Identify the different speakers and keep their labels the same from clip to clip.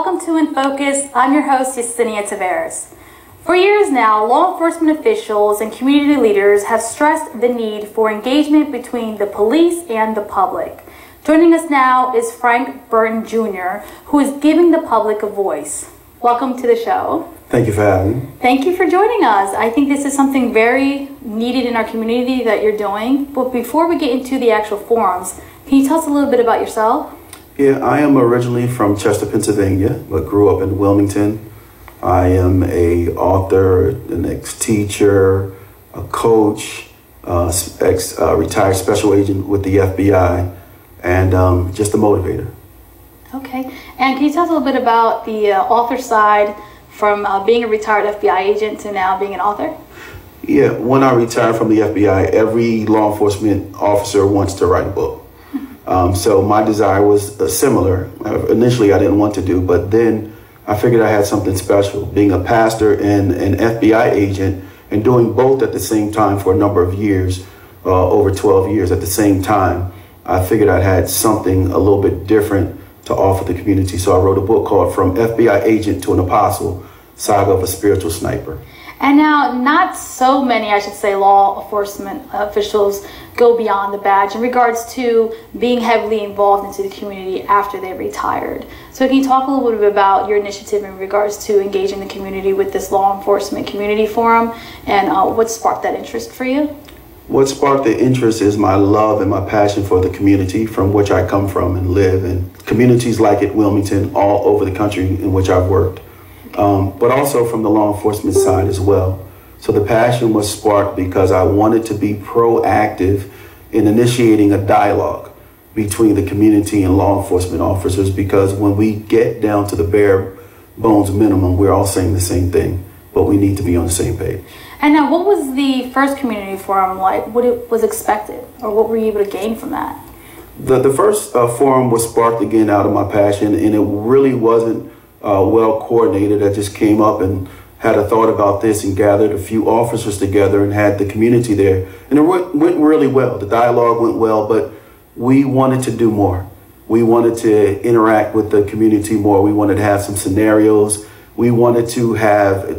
Speaker 1: welcome to In Focus. I'm your host, Yesenia Taveras. For years now, law enforcement officials and community leaders have stressed the need for engagement between the police and the public. Joining us now is Frank Burton Jr., who is giving the public a voice. Welcome to the show.
Speaker 2: Thank you for having me.
Speaker 1: Thank you for joining us. I think this is something very needed in our community that you're doing. But before we get into the actual forums, can you tell us a little bit about yourself?
Speaker 2: Yeah, I am originally from Chester, Pennsylvania, but grew up in Wilmington. I am a author, an ex-teacher, a coach, retired special agent with the FBI, and just a motivator.
Speaker 1: Okay. And can you tell us a little bit about the author side from being a retired FBI agent to now being an author?
Speaker 2: Yeah, when I retired from the FBI, every law enforcement officer wants to write a book. So my desire was similar. Initially, I didn't want to do, but then I figured I had something special. Being a pastor and an FBI agent and doing both at the same time for a number of years, over 12 years at the same time, I figured I had something a little bit different to offer the community. So I wrote a book called From FBI Agent to an Apostle, Saga of a Spiritual Sniper.
Speaker 1: And now, not so many, I should say, law enforcement officials go beyond the badge in regards to being heavily involved into the community after they retired. So can you talk a little bit about your initiative in regards to engaging the community with this law enforcement community forum and what sparked that interest for you?
Speaker 2: What sparked the interest is my love and my passion for the community from which I come from and live, and communities like it, Wilmington, all over the country in which I've worked. But also from the law enforcement side as well. So the passion was sparked because I wanted to be proactive in initiating a dialogue between the community and law enforcement officers, because when we get down to the bare bones minimum, we're all saying the same thing, but we need to be on the same page. And
Speaker 1: now, what was the first community forum like? What it was expected, or what were you able to gain from that?
Speaker 2: The first forum was sparked again out of my passion, and it really wasn't well coordinated. I just came up and had a thought about this and gathered a few officers together and had the community there. And it went really well. The dialogue went well, but we wanted to do more. We wanted to interact with the community more. We wanted to have some scenarios. We wanted to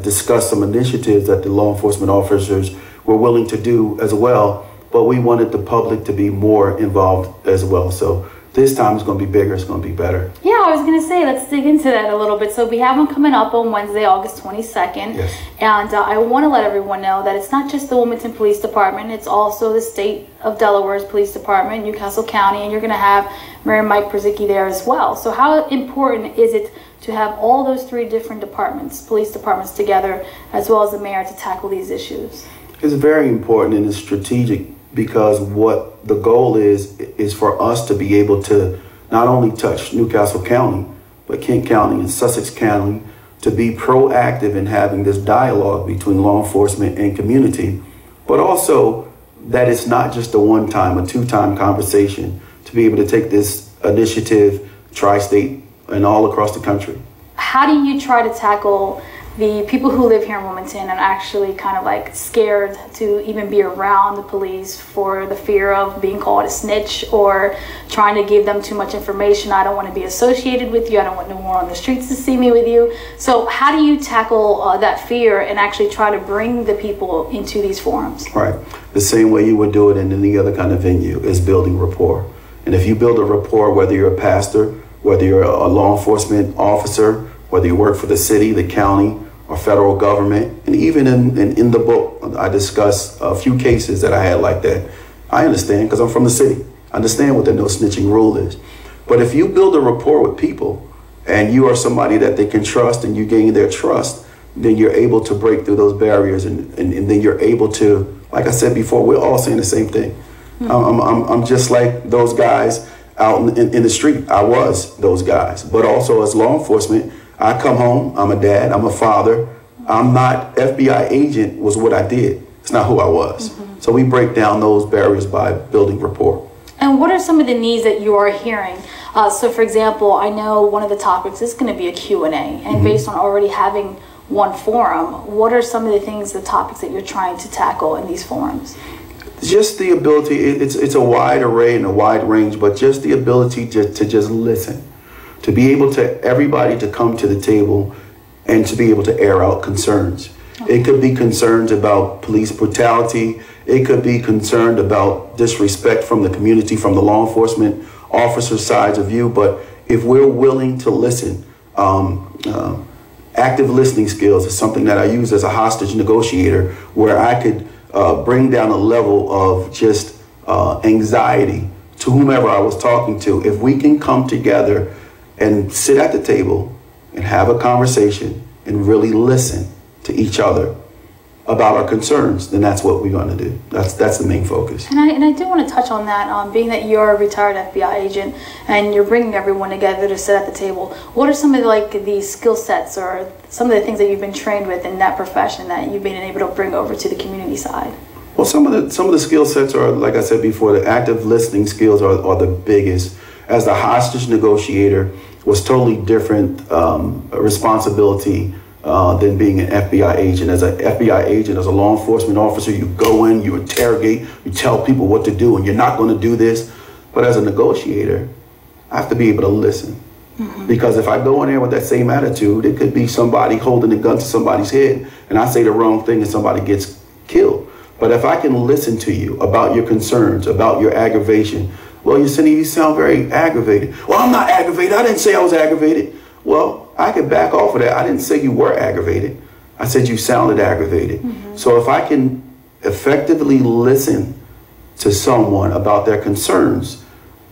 Speaker 2: discuss some initiatives that the law enforcement officers were willing to do as well. But we wanted the public to be more involved as well. So this time it's going to be bigger, it's going to be better.
Speaker 1: Yeah, I was going to say, let's dig into that a little bit. So we have one coming up on Wednesday, August 22nd.
Speaker 2: Yes. And
Speaker 1: I want to let everyone know that it's not just the Wilmington Police Department, it's also the state of Delaware's Police Department, Newcastle County, and you're going to have Mayor Mike Przicki there as well. So how important is it to have all those three different departments, police departments together, as well as the mayor to tackle these issues?
Speaker 2: It's very important and it's strategic, because what the goal is for us to be able to not only touch Newcastle County, but Kent County and Sussex County, to be proactive in having this dialogue between law enforcement and community, but also that it's not just a one-time, a two-time conversation, to be able to take this initiative tri-state and all across the country.
Speaker 1: How do you try to tackle the people who live here in Wilmington and actually kind of like scared to even be around the police for the fear of being called a snitch or trying to give them too much information? I don't want to be associated with you. I don't want no one on the streets to see me with you. So how do you tackle that fear and actually try to bring the people into these forums?
Speaker 2: Right. The same way you would do it in any other kind of venue is building rapport. And if you build a rapport, whether you're a pastor, whether you're a law enforcement officer, whether you work for the city, the county, or federal government, and even in the book, I discuss a few cases that I had like that. I understand, because I'm from the city. I understand what the no snitching rule is. But if you build a rapport with people and you are somebody that they can trust and you gain their trust, then you're able to break through those barriers, and then you're able to, like I said before, we're all saying the same thing. I'm just like those guys out in the street. I was those guys. But also as law enforcement, I come home, I'm a dad, I'm a father. I'm not, FBI agent was what I did. It's not who I was. So we break down those barriers by building rapport.
Speaker 1: And what are some of the needs that you are hearing? So for example, I know one of the topics is going to be a Q&A, and based on already having one forum, what are some of the things, the topics that you're trying to tackle in these forums?
Speaker 2: Just the ability, it's a wide array and a wide range, but just the ability to just listen to be able to everybody to come to the table and to be able to air out concerns. It could be concerns about police brutality. It could be concerned about disrespect from the community, from the law enforcement officer sides of view. But if we're willing to listen, active listening skills is something that I use as a hostage negotiator, where I could bring down a level of just anxiety to whomever I was talking to. If we can come together and sit at the table and have a conversation and really listen to each other about our concerns, then that's what we're going to do. That's the main focus. And
Speaker 1: I do want to touch on that, being that you're a retired FBI agent and you're bringing everyone together to sit at the table. What are some of the skill sets or some of the things that you've been trained with in that profession that you've been able to bring over to the community side?
Speaker 2: Well, some of the skill sets are, like I said before, the active listening skills are the biggest. As the hostage negotiator was totally different responsibility than being an FBI agent. As an FBI agent, as a law enforcement officer, you go in, you interrogate, you tell people what to do, and you're not going to do this. But as a negotiator, I have to be able to listen. Because if I go in there with that same attitude, it could be somebody holding a gun to somebody's head, and I say the wrong thing and somebody gets killed. But if I can listen to you about your concerns, about your aggravation, well, you sound very aggravated. Well, I'm not aggravated. I didn't say I was aggravated. Well, I could back off of that. I didn't say you were aggravated. I said you sounded aggravated. So if I can effectively listen to someone about their concerns,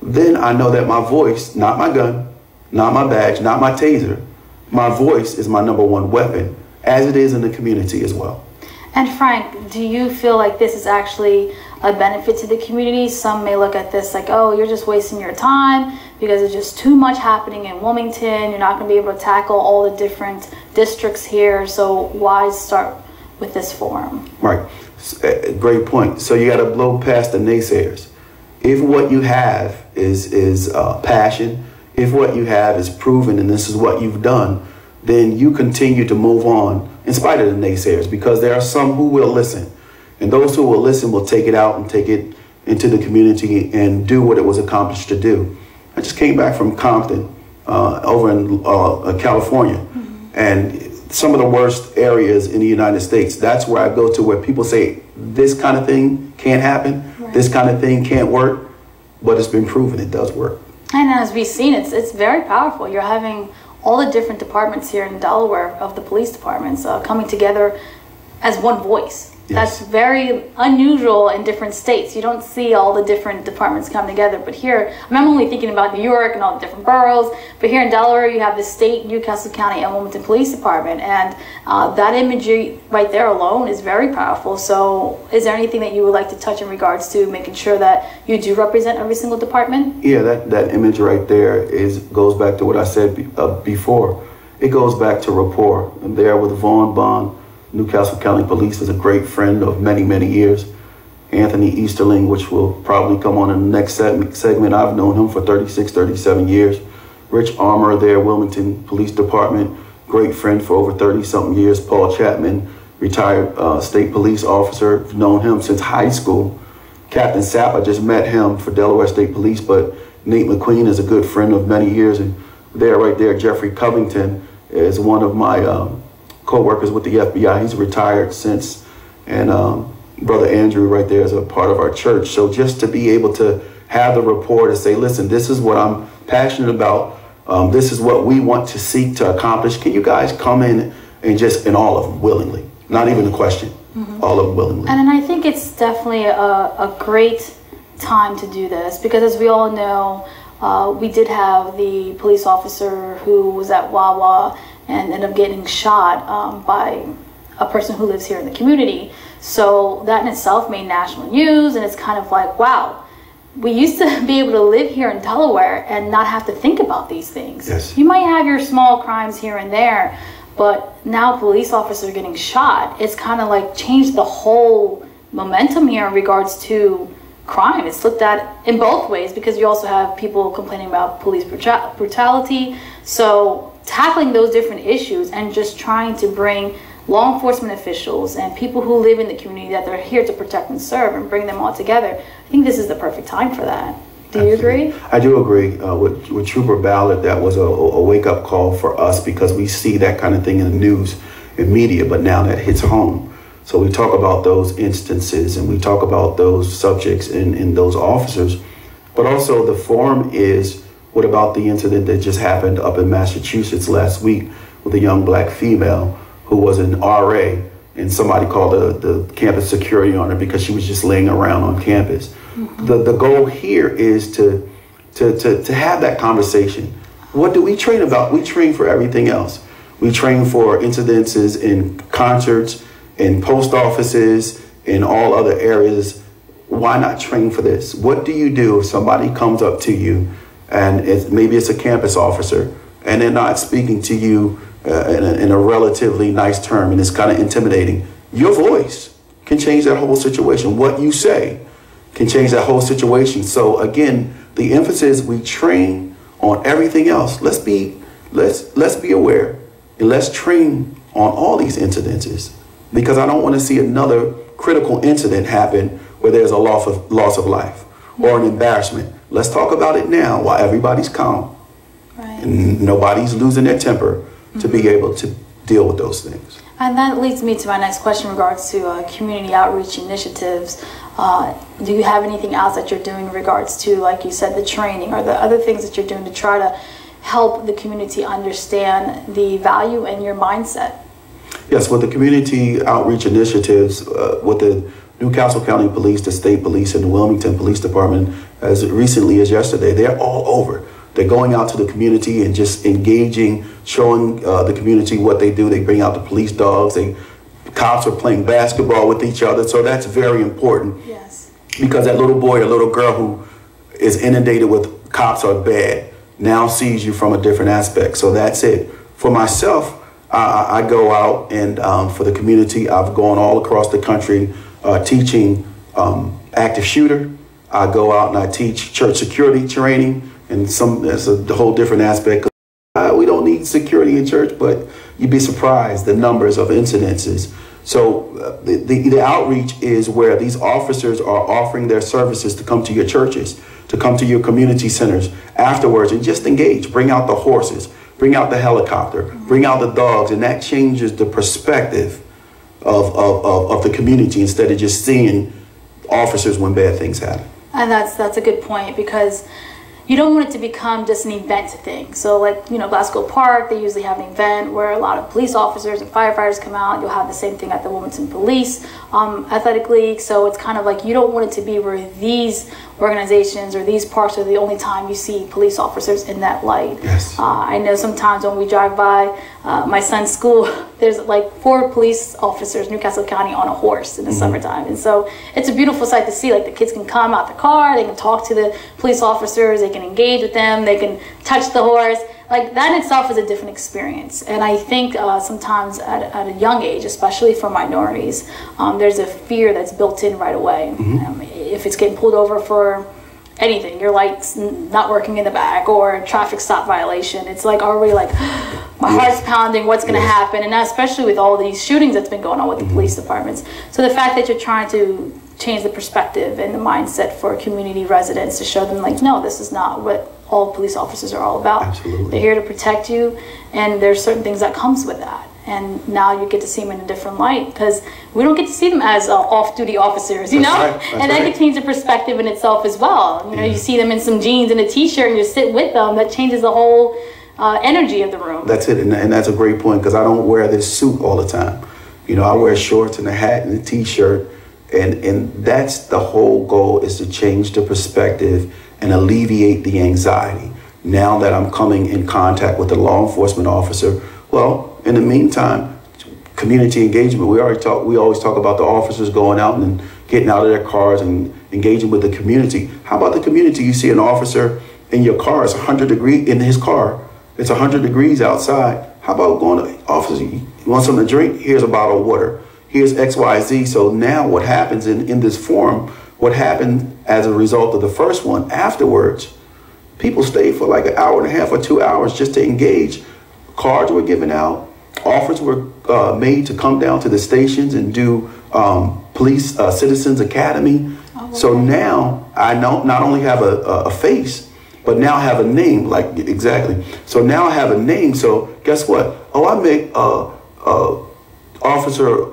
Speaker 2: then I know that my voice, not my gun, not my badge, not my taser, my voice is my #1 weapon, as it is in the community as well.
Speaker 1: And Frank, do you feel like this is actually a benefit to the community? Some may look at this like, oh, you're just wasting your time because there's just too much happening in Wilmington. You're not going to be able to tackle all the different districts here. So why start with this forum? Right.
Speaker 2: Great point. So you got to blow past the naysayers. If what you have is passion, if what you have is proven and this is what you've done, then you continue to move on in spite of the naysayers, because there are some who will listen. And those who will listen will take it out and take it into the community and do what it was accomplished to do. I just came back from Compton over in California. And some of the worst areas in the United States, that's where I go to, where people say this kind of thing can't happen, this kind of thing can't work, but it's been proven it does work.
Speaker 1: And as we've seen, it's very powerful. You're having all the different departments here in Delaware of the police departments coming together as one voice. Yes. That's very unusual in different states. You don't see all the different departments come together. But here, I'm only thinking about New York and all the different boroughs. But here in Delaware, you have the state, Newcastle County, and Wilmington Police Department. And that imagery right there alone is very powerful. So is there anything that you would like to touch in regards to making sure that you do represent every single department?
Speaker 2: Yeah, that image right there goes back to what I said before. It goes back to rapport. And there with Vaughn Bond, Newcastle County Police, is a great friend of many, many years. Anthony Easterling, which will probably come on in the next segment. I've known him for 36, 37 years. Rich Armour there, Wilmington Police Department, great friend for over 30-something years. Paul Chapman, retired state police officer, I've known him since high school. Captain Sapp, I just met him for Delaware State Police, but Nate McQueen is a good friend of many years. And right there, Jeffrey Covington is one of my co-workers with the FBI. He's retired since, and Brother Andrew right there is a part of our church. So just to be able to have the rapport to say, listen, this is what I'm passionate about. This is what we want to seek to accomplish. Can you guys come in and all of them willingly? Not even a question. All of them willingly.
Speaker 1: And I think it's definitely a great time to do this, because as we all know, we did have the police officer who was at Wawa and ended up getting shot by a person who lives here in the community. So that in itself made national news, and it's kind of like, wow, we used to be able to live here in Delaware and not have to think about these things.
Speaker 2: Yes.
Speaker 1: You might have your small crimes here and there, but now police officers getting shot, it's kind of like changed the whole momentum here in regards to crime. It's looked at in both ways, because you also have people complaining about police brutality. So tackling those different issues and just trying to bring law enforcement officials and people who live in the community that they're here to protect and serve and bring them all together, I think this is the perfect time for that. Do you agree?
Speaker 2: I do agree with Trooper Ballard. That was a wake-up call for us, because we see that kind of thing in the news and media, but now that hits home. So we talk about those instances and we talk about those subjects in those officers, but also the forum is, what about the incident that just happened up in Massachusetts last week with a young black female who was an RA, and somebody called the campus security on her because she was just laying around on campus. Mm-hmm. The goal here is to have that conversation. What do we train about? We train for everything else. We train for incidences in concerts, in post offices, in all other areas. Why not train for this? What do you do if somebody comes up to you and maybe it's a campus officer and they're not speaking to you in a relatively nice term and it's kind of intimidating? Your voice can change that whole situation. What you say can change that whole situation. So again, the emphasis, we train on everything else. Let's be aware and let's train on all these incidences, because I don't want to see another critical incident happen where there's a loss of life or an embarrassment. Let's talk about it now while everybody's calm, right, and nobody's losing their temper, to be able to deal with those things.
Speaker 1: And that leads me to my next question in regards to community outreach initiatives. Do you have anything else that you're doing in regards to, like you said, the training or the other things that you're doing to try to help the community understand the value and your mindset?
Speaker 2: Yes, with the community outreach initiatives, with the Newcastle County Police, the State Police, and the Wilmington Police Department, as recently as yesterday, they're all over. They're going out to the community and just engaging, showing the community what they do. They bring out the police dogs. Cops are playing basketball with each other. So that's very important. Yes. Because that little boy or little girl who is inundated with cops are bad now sees you from a different aspect. So that's it. For myself, I go out and for the community, I've gone all across the country teaching active shooter. I go out and I teach church security training, and that's a whole different aspect. We don't need security in church, but you'd be surprised the numbers of incidences. So the outreach is where these officers are offering their services to come to your churches, to come to your community centers afterwards and just engage, bring out the horses, bring out the helicopter, bring out the dogs, and that changes the perspective of the community instead of just seeing officers when bad things happen. And
Speaker 1: that's a good point, because you don't want it to become just an event thing. So like, Glasgow Park, they usually have an event where a lot of police officers and firefighters come out. You'll have the same thing at the Wilmington Police Athletic League. So it's kind of like, you don't want it to be where these organizations or these parks are the only time you see police officers in that light. Yes. I know sometimes when we drive by my son's school, there's like 4 police officers, Newcastle County, on a horse in the summertime. And so it's a beautiful sight to see. Like, the kids can come out the car, they can talk to the police officers, they can engage with them, they can touch the horse. Like, that in itself is a different experience. And I think sometimes at a young age, especially for minorities, there's a fear that's built in right away. If it's getting pulled over for anything, your lights not working in the back, or a traffic stop violation, it's like already like, my heart's pounding, what's going to happen? And especially with all these shootings that's been going on with the police departments. So the fact that you're trying to change the perspective and the mindset for community residents to show them, like, no, this is not what all police officers are all about. Absolutely. They're here to protect you, and there's certain things that comes with that. And now you get to see them in a different light, because we don't get to see them as off-duty officers, you know? Right. And that can change the perspective in itself as well. You see them in some jeans and a t-shirt and you sit with them, that changes the whole energy of the room. That's it, and that's a great point, because I don't wear this suit all the time. I wear shorts and a hat and a t-shirt, and that's the whole goal, is to change the perspective and alleviate the anxiety. Now that I'm coming in contact with a law enforcement officer, well, in the meantime, community engagement, we always talk about the officers going out and getting out of their cars and engaging with the community. How about the community? You see an officer in your car, it's 100 degrees in his car. It's 100 degrees outside. How about going to officer, you want something to drink? Here's a bottle of water. Here's XYZ. So now what happens in this forum, what happened as a result of the first one, afterwards, people stayed for like an hour and a half or 2 hours just to engage. Cards were given out. Offers were made to come down to the stations and do police citizens academy. Oh,
Speaker 2: so now I not only have a face, but now I have a name, like exactly. So now I have a name. So guess what? Oh, I make Officer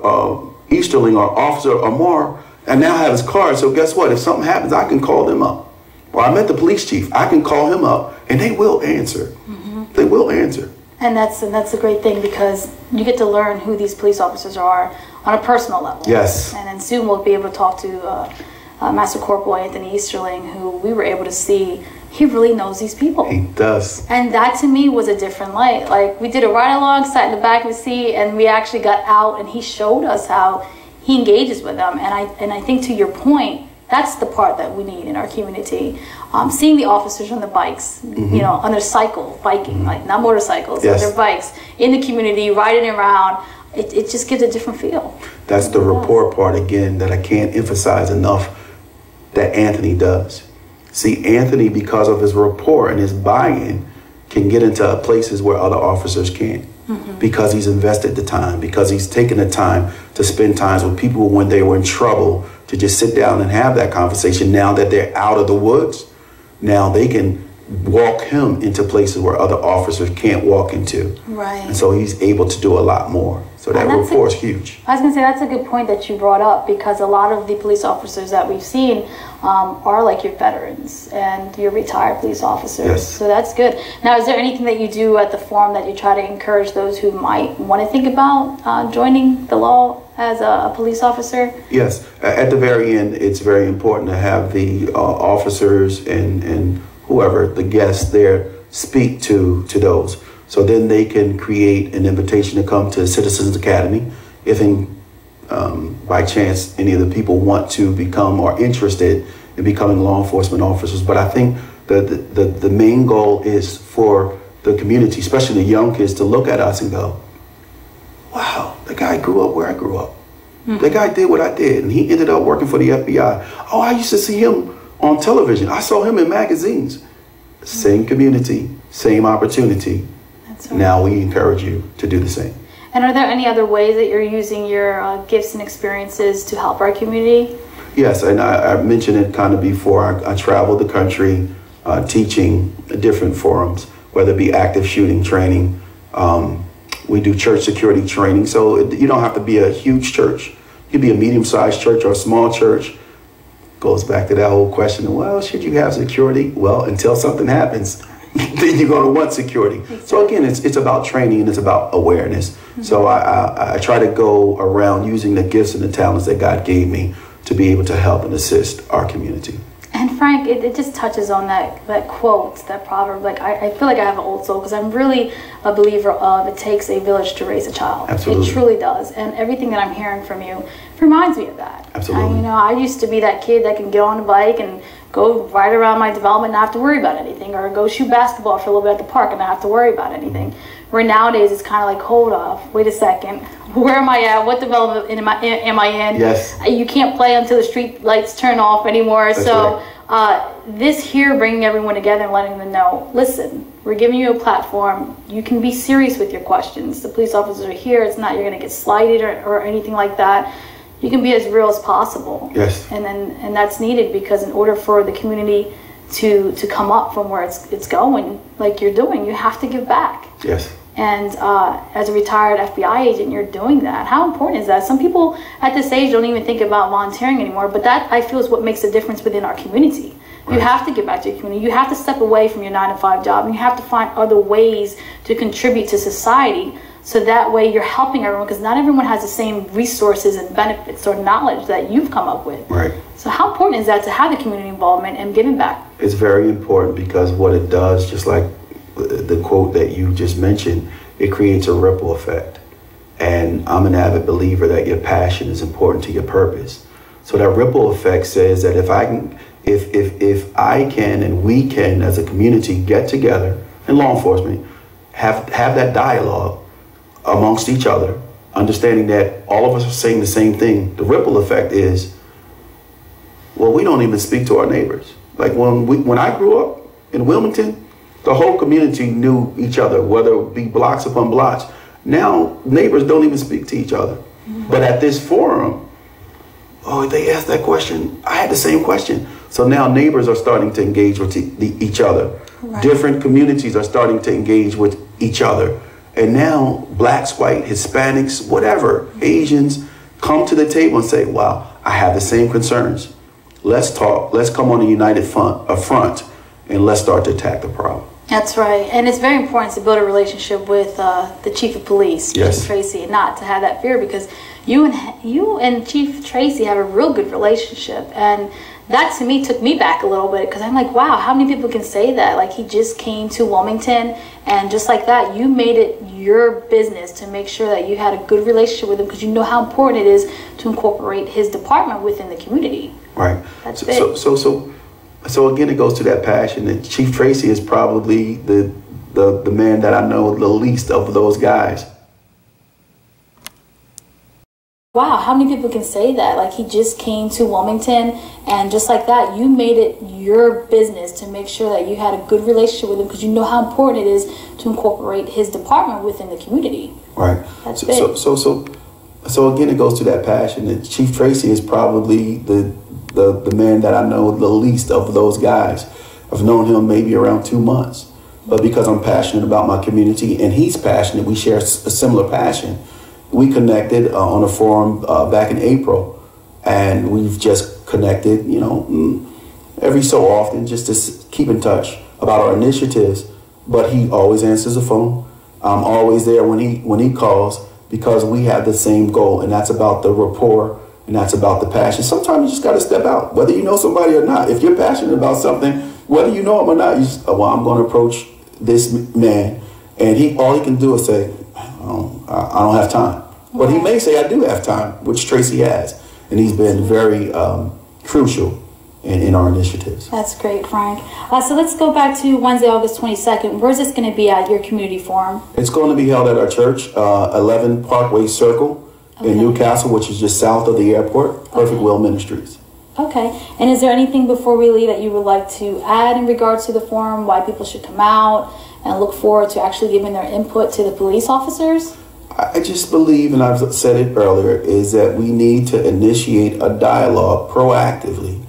Speaker 2: Easterling or Officer Amar, and now I have his card. So guess what? If something happens, I can call them up. Or I met the police chief. I can call him up, and they will answer. They will answer.
Speaker 1: And that's a great thing, because you get to learn who these police officers are on a personal level.
Speaker 2: Yes.
Speaker 1: And then soon we'll be able to talk to Master Corporal Anthony Easterling, who we were able to see. He really knows these people.
Speaker 2: He does.
Speaker 1: And that to me was a different light. Like, we did a ride along, sat in the back of the seat, and we actually got out, and he showed us how he engages with them. And I think, to your point, that's the part that we need in our community. Seeing the officers on the bikes, you know, on their cycle, biking, like not motorcycles,
Speaker 2: yes.
Speaker 1: on their bikes, in the community, riding around, it just gives a different feel.
Speaker 2: That's the rapport part, again, that I can't emphasize enough that Anthony does. See, Anthony, because of his rapport and his buy-in, can get into places where other officers can't. Because he's invested the time, because he's taken the time to spend time with people when they were in trouble, to just sit down and have that conversation. Now that they're out of the woods, now they can walk him into places where other officers can't walk into.
Speaker 1: Right.
Speaker 2: And so he's able to do a lot more. So that rapport is huge.
Speaker 1: I was going to say, that's a good point that you brought up, because a lot of the police officers that we've seen are like your veterans and your retired police officers.
Speaker 2: Yes.
Speaker 1: So that's good. Now, is there anything that you do at the forum that you try to encourage those who might want to think about joining the law as a police officer?
Speaker 2: Yes. At the very end, it's very important to have the officers and whoever, the guests there, speak to those. So then they can create an invitation to come to Citizens Academy if by chance any of the people want to become or interested in becoming law enforcement officers. But I think the main goal is for the community, especially the young kids, to look at us and go, wow, the guy grew up where I grew up. The guy did what I did, and he ended up working for the FBI. Oh, I used to see him on television. I saw him in magazines. Same community, same opportunity.
Speaker 1: That's right.
Speaker 2: Now we encourage you to do the same.
Speaker 1: And are there any other ways that you're using your gifts and experiences to help our community?
Speaker 2: Yes, and I mentioned it kind of before. I traveled the country teaching different forums, whether it be active shooting training. We do church security training, so you don't have to be a huge church. You can be a medium-sized church or a small church. Goes back to that whole question, well, should you have security? Well, until something happens, then you're going to want security. So again, it's about training and it's about awareness. So I try to go around using the gifts and the talents that God gave me to be able to help and assist our community.
Speaker 1: And Frank, it just touches on that quote, that proverb. Like, I feel like I have an old soul, because I'm really a believer of it takes a village to raise a child.
Speaker 2: Absolutely.
Speaker 1: It truly does. And everything that I'm hearing from you reminds me of that.
Speaker 2: Absolutely.
Speaker 1: I used to be that kid that can get on a bike and go ride around my development and not have to worry about anything, or go shoot basketball for a little bit at the park and not have to worry about anything. Where nowadays it's kind of like, hold off, wait a second, where am I at? What development am I in?
Speaker 2: Yes.
Speaker 1: You can't play until the street lights turn off anymore.
Speaker 2: That's
Speaker 1: so
Speaker 2: right.
Speaker 1: This here, bringing everyone together and letting them know, listen, we're giving you a platform. You can be serious with your questions. The police officers are here. It's not you're going to get slighted or anything like that. You can be as real as possible.
Speaker 2: Yes.
Speaker 1: And that's needed, because in order for the community to come up from where it's going, like you're doing, you have to give back.
Speaker 2: Yes.
Speaker 1: And as a retired FBI agent, you're doing that. How important is that? Some people at this age don't even think about volunteering anymore, but that, I feel, is what makes a difference within our community. Right. You have to give back to your community. You have to step away from your 9-to-5 job, and you have to find other ways to contribute to society, so that way you're helping everyone, because not everyone has the same resources and benefits or knowledge that you've come up with.
Speaker 2: Right.
Speaker 1: So how important is that to have the community involvement and giving back?
Speaker 2: It's very important, because what it does, just like the quote that you just mentioned, it creates a ripple effect. And I'm an avid believer that your passion is important to your purpose. So that ripple effect says that if I can and we can as a community get together, and law enforcement have that dialogue amongst each other, understanding that all of us are saying the same thing, the ripple effect is, well, we don't even speak to our neighbors. Like when I grew up in Wilmington, the whole community knew each other, whether it be blocks upon blocks. Now, neighbors don't even speak to each other. But at this forum, oh, they asked that question. I had the same question. So now neighbors are starting to engage with each other. Right. Different communities are starting to engage with each other. And now blacks, white, Hispanics, whatever, Asians come to the table and say, wow, I have the same concerns. Let's talk. Let's come on a united front and let's start to attack the problem.
Speaker 1: That's right. And it's very important to build a relationship with the Chief of Police,
Speaker 2: yes.
Speaker 1: Chief Tracy, and not to have that fear, because you and Chief Tracy have a real good relationship. And that to me took me back a little bit, because I'm like, wow, how many people can say that? Like, he just came to Wilmington, and just like that, you made it your business to make sure that you had a good relationship with him, because you know how important it is to incorporate his department within the community.
Speaker 2: Right.
Speaker 1: That's big.
Speaker 2: So again, it goes to that passion. And Chief Tracy is probably the man that I know the least of those guys.
Speaker 1: Wow, how many people can say that? Like, he just came to Wilmington, and just like that, you made it your business to make sure that you had a good relationship with him, because you know how important it is to incorporate his department within the community.
Speaker 2: Right.
Speaker 1: That's big.
Speaker 2: So again, it goes to that passion. And Chief Tracy is probably the man that I know the least of those guys. I've known him maybe around 2 months, but because I'm passionate about my community and he's passionate, we share a similar passion. We connected on a forum back in April, and we've just connected, you know, every so often, just to keep in touch about our initiatives. But he always answers the phone. I'm always there when he calls, because we have the same goal, and that's about the rapport, and that's about the passion. Sometimes you just got to step out, whether you know somebody or not. If you're passionate about something, whether you know him or not, you just, well, I'm going to approach this man, and all he can do is say, I don't have time. But he may say, I do have time, which Tracy has. And he's been very crucial in our initiatives. That's
Speaker 1: great, Frank. So let's go back to Wednesday, August 22nd. Where's this going to be at, your community forum?
Speaker 2: It's going to be held at our church, 11 Parkway Circle in Newcastle, which is just south of the airport, Perfect Will Ministries.
Speaker 1: Okay. And is there anything before we leave that you would like to add in regards to the forum, why people should come out and look forward to actually giving their input to the police officers?
Speaker 2: I just believe, and I've said it earlier, is that we need to initiate a dialogue proactively,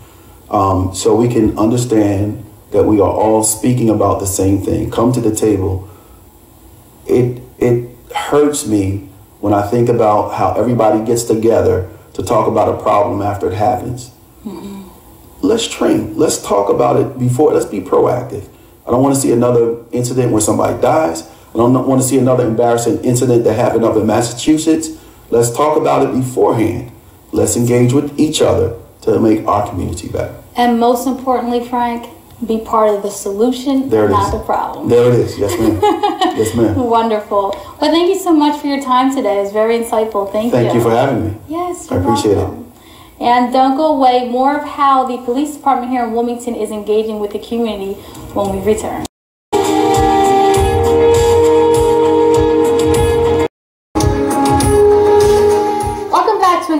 Speaker 2: so we can understand that we are all speaking about the same thing. Come to the table. It hurts me when I think about how everybody gets together to talk about a problem after it happens. Mm-hmm. Let's train. Let's talk about it before. Let's be proactive. I don't want to see another incident where somebody dies. I don't want to see another embarrassing incident that happened up in Massachusetts. Let's talk about it beforehand. Let's engage with each other to make our community better.
Speaker 1: And most importantly, Frank, be part of the solution, not the problem.
Speaker 2: There it is. Yes, ma'am. Yes, ma'am.
Speaker 1: Wonderful. Well, thank you so much for your time today. It's very insightful. Thank you.
Speaker 2: Thank you for having me.
Speaker 1: Yes,
Speaker 2: I appreciate it.
Speaker 1: And don't go away. More of how the police department here in Wilmington is engaging with the community when we return.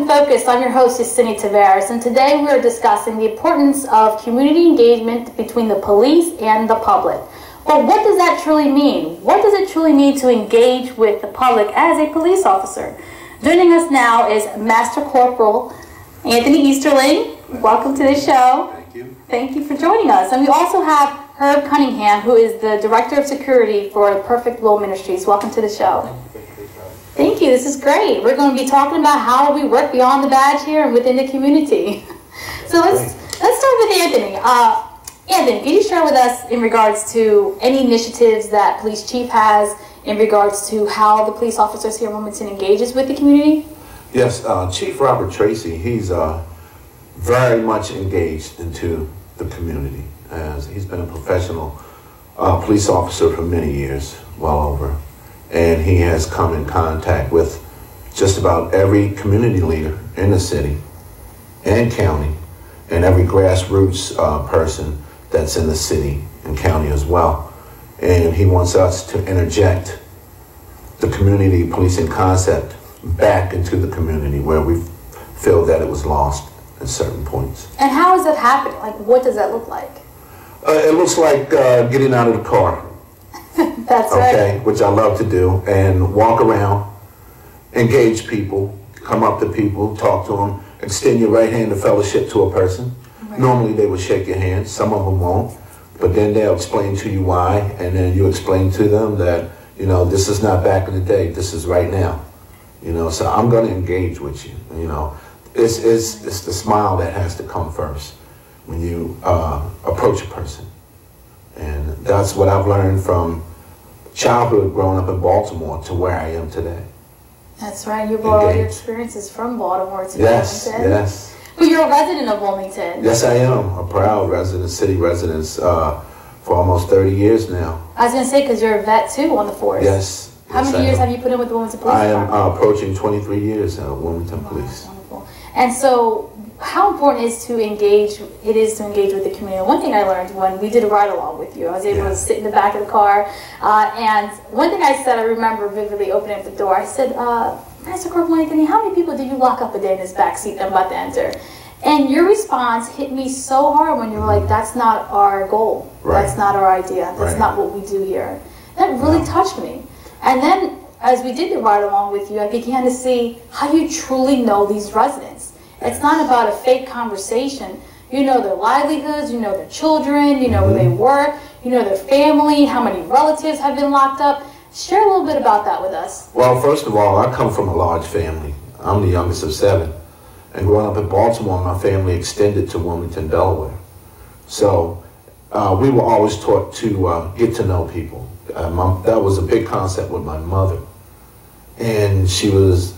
Speaker 1: Focused. I'm your host, Cindy Tavares, and today we are discussing the importance of community engagement between the police and the public. But what does that truly mean? What does it truly mean to engage with the public as a police officer? Joining us now is Master Corporal Anthony Easterling. Welcome to the show.
Speaker 3: Thank you.
Speaker 1: Thank you for joining us. And we also have Herb Cunningham, who is the Director of Security for Perfect Will Ministries. Welcome to the show. Thank you. This is great. We're going to be talking about how we work beyond the badge here and within the community. So let's start with Anthony. Anthony, can you share with us in regards to any initiatives that Police Chief has in regards to how the police officers here in Wilmington engages with the community?
Speaker 3: Yes, Chief Robert Tracy, he's very much engaged into the community. As he's been a professional police officer for many years, well over. And he has come in contact with just about every community leader in the city and county, and every grassroots person that's in the city and county as well. And he wants us to interject the community policing concept back into the community where we feel that it was lost at certain points.
Speaker 1: And how is that happening? Like, what does that look like?
Speaker 3: It looks like getting out of the car.
Speaker 1: That's
Speaker 3: okay,
Speaker 1: right.
Speaker 3: Which I love to do, and walk around, engage people, come up to people, talk to them, extend your right hand of fellowship to a person.
Speaker 1: Right.
Speaker 3: Normally they would shake your hand, some of them won't, but then they'll explain to you why, and then you explain to them that, you know, this is not back in the day, this is right now. You know, so I'm going to engage with you. You know, it's the smile that has to come first when you approach a person. And that's what I've learned from childhood growing up in Baltimore to where I am today.
Speaker 1: That's right. You brought all your experiences from Baltimore to
Speaker 3: Yes,
Speaker 1: Wilmington.
Speaker 3: yes.
Speaker 1: But you're a resident of Wilmington.
Speaker 3: Yes, I am. A proud resident, city resident for almost 30 years now.
Speaker 1: I was going to say, because you're a vet too on the force.
Speaker 3: Yes.
Speaker 1: How many years have you put in with the Wilmington Police Department?
Speaker 3: I am approaching 23 years now at Wilmington Police.
Speaker 1: Wonderful. And so, how important it is to engage with the community? One thing I learned when we did a ride along with you, I was able to sit in the back of the car, and one thing I said, I remember vividly opening up the door, I said, Master Corporal Anthony, how many people did you lock up a day in this back seat that I'm about to enter? And your response hit me so hard when you were like, that's not our goal.
Speaker 3: Right.
Speaker 1: That's not our idea. That's not what we do here. That really touched me. And then, as we did the ride along with you, I began to see how you truly know these residents. It's not about a fake conversation. You know their livelihoods, you know their children, you know where they work, you know their family, how many relatives have been locked up. Share a little bit about that with us.
Speaker 3: Well, first of all, I come from a large family. I'm the youngest of 7. And growing up in Baltimore, my family extended to Wilmington, Delaware. So we were always taught to get to know people. That was a big concept with my mother. And she was,